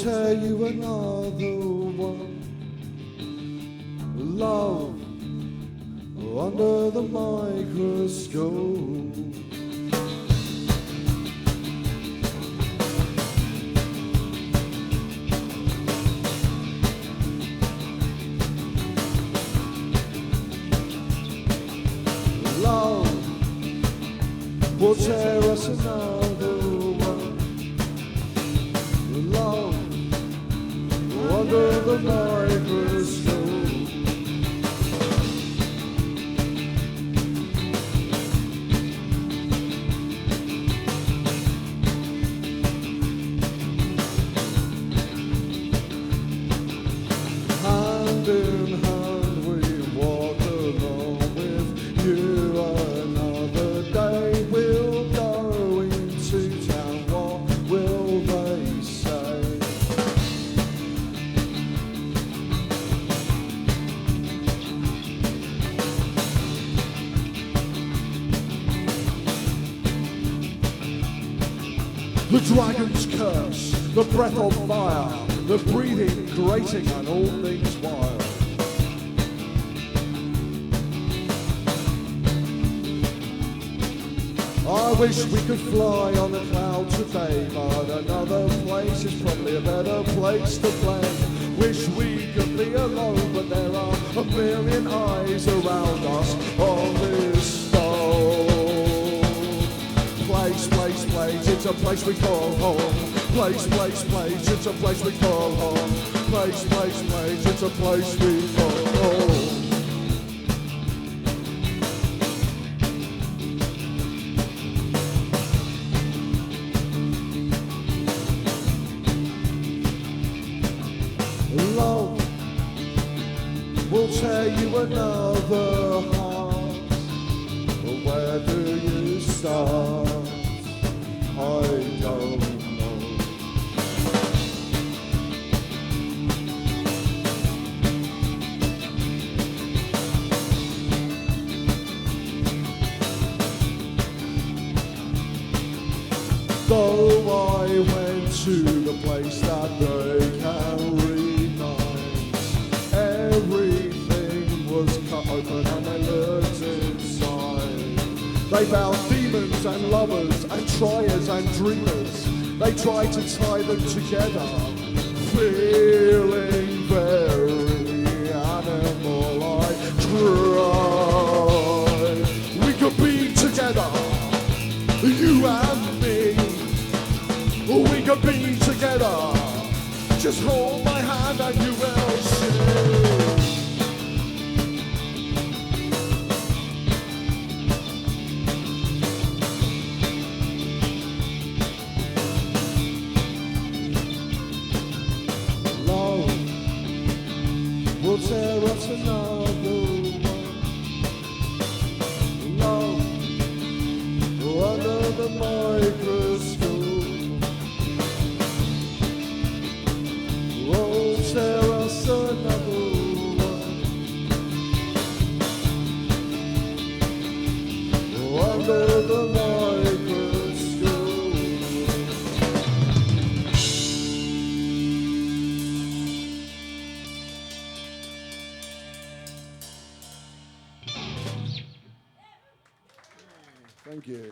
tear you another one. Love under the microscope. Love will tear us another one. Love under the microscope. Hand in hand we walk along with you. Another day we'll go into town. What will they say? The dragon's curse, the breath of fire, the breathing, grating, and all things wild. I wish we could fly on a cloud today, but another place is probably a better place to play. Wish we could be alone, but there are a million eyes around us on this stone. Place, place, place, it's a place we call home. Place, place, place, it's a place we call home. Place, place, place, it's a place we call home. Love will tear you another heart. But where do you start? I don't know. Though I went to the place that they can read minds, everything was cut open and they looked inside. They found demons and lovers and triers and dreamers. They tried to tie them together, feeling very animal. I tried. We could be together, you and me. We could be together. Just hold my hand and you will see. Love will tear us another one. Love under the microscope. Will tear us another one. Under the microscope. Thank you.